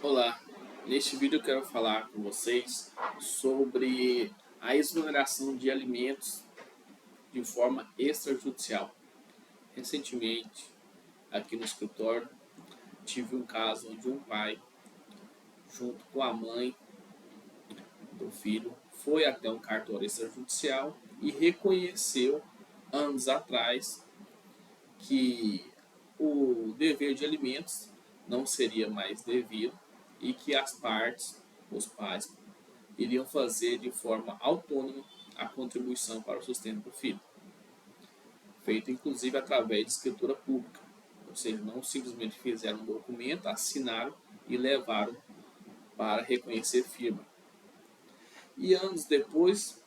Olá, neste vídeo eu quero falar com vocês sobre a exoneração de alimentos de forma extrajudicial. Recentemente, aqui no escritório, tive um caso onde um pai, junto com a mãe do filho, foi até um cartório extrajudicial e reconheceu, anos atrás, que o dever de alimentos não seria mais devido e que as partes, os pais, iriam fazer de forma autônoma a contribuição para o sustento do filho, feito inclusive através de escritura pública, ou seja, não simplesmente fizeram um documento, assinaram e levaram para reconhecer firma. E anos depois,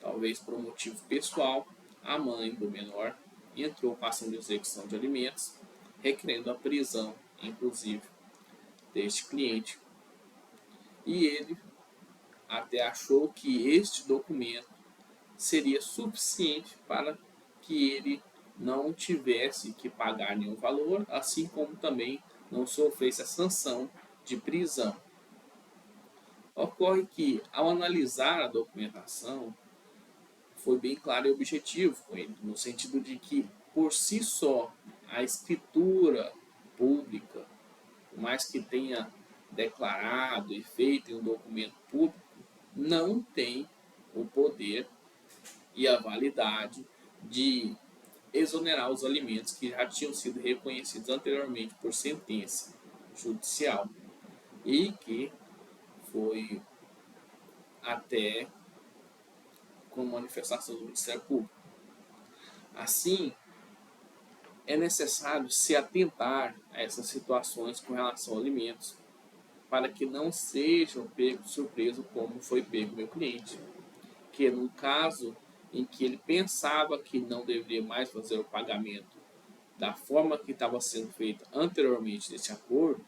talvez por um motivo pessoal, a mãe do menor entrou com a ação de execução de alimentos, requerendo a prisão, inclusive, deste cliente. E ele até achou que este documento seria suficiente para que ele não tivesse que pagar nenhum valor, assim como também não sofresse a sanção de prisão. Ocorre que, ao analisar a documentação, foi bem claro e objetivo com ele, no sentido de que, por si só, a escritura pública, por mais que tenha declarado e feito em um documento público, não tem o poder e a validade de exonerar os alimentos que já tinham sido reconhecidos anteriormente por sentença judicial e que foi até com manifestação do Ministério Público. Assim, é necessário se atentar a essas situações com relação a alimentos para que não sejam pegos de surpresa como foi pego meu cliente, que no caso em que ele pensava que não deveria mais fazer o pagamento da forma que estava sendo feita anteriormente desse acordo,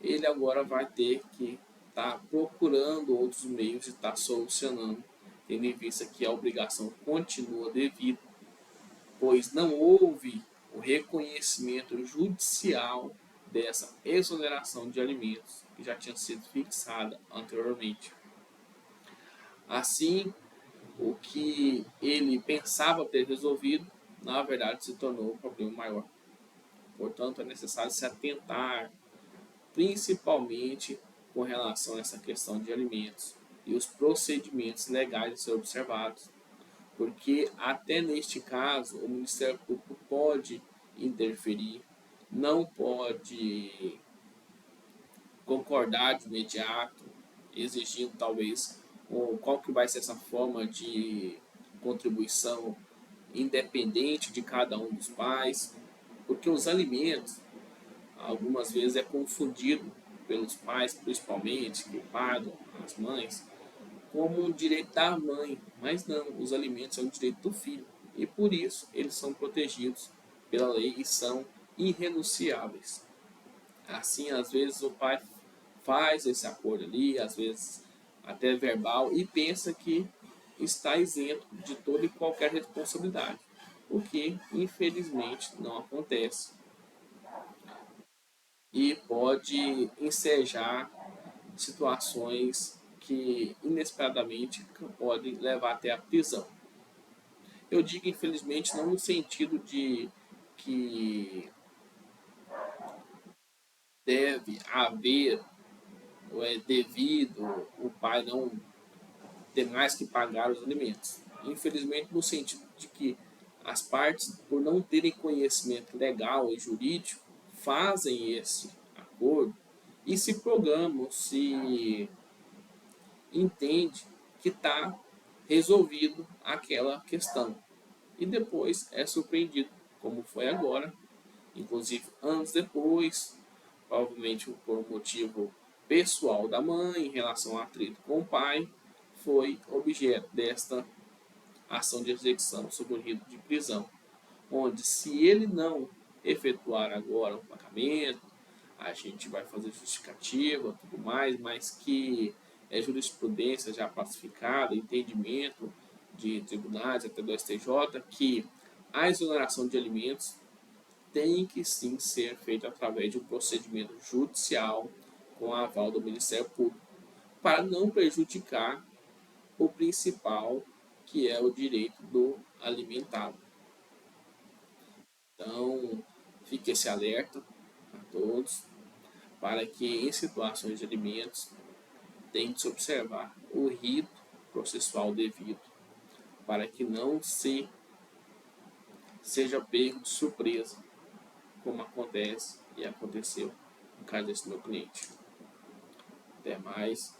ele agora vai ter que estar procurando outros meios de estar solucionando, tendo em vista que a obrigação continua devida, pois não houve o reconhecimento judicial dessa exoneração de alimentos que já tinha sido fixada anteriormente. Assim, o que ele pensava ter resolvido, na verdade se tornou um problema maior. Portanto, é necessário se atentar, principalmente com relação a essa questão de alimentos e os procedimentos legais a ser observados, porque até neste caso o Ministério Público pode interferir, não pode concordar de imediato, exigindo talvez qual que vai ser essa forma de contribuição independente de cada um dos pais, porque os alimentos algumas vezes é confundido pelos pais, principalmente, que pagam as mães, como um direito da mãe, mas não, os alimentos são um direito do filho, e por isso eles são protegidos pela lei e são irrenunciáveis. Assim, às vezes o pai faz esse acordo ali, às vezes até verbal, e pensa que está isento de toda e qualquer responsabilidade, o que infelizmente não acontece e pode ensejar situações que inesperadamente podem levar até a prisão. Eu digo infelizmente não no sentido de que deve haver ou é devido o pai não ter mais que pagar os alimentos. Infelizmente no sentido de que as partes, por não terem conhecimento legal e jurídico, fazem esse acordo e se programam, se entende que está resolvido aquela questão. E depois é surpreendido, como foi agora, inclusive anos depois, provavelmente por um motivo pessoal da mãe em relação ao atrito com o pai, foi objeto desta ação de execução sob o rito de prisão, onde se ele não efetuar agora o pagamento, a gente vai fazer justificativa, tudo mais, mas que é jurisprudência já pacificada, entendimento de tribunais até do STJ, que a exoneração de alimentos tem que sim ser feito através de um procedimento judicial com aval do Ministério Público, para não prejudicar o principal, que é o direito do alimentado. Então, fique esse alerta a todos, para que em situações de alimentos tente observar o rito processual devido, para que não seja pego de surpresa, como acontece e aconteceu no caso desse meu cliente. Até mais.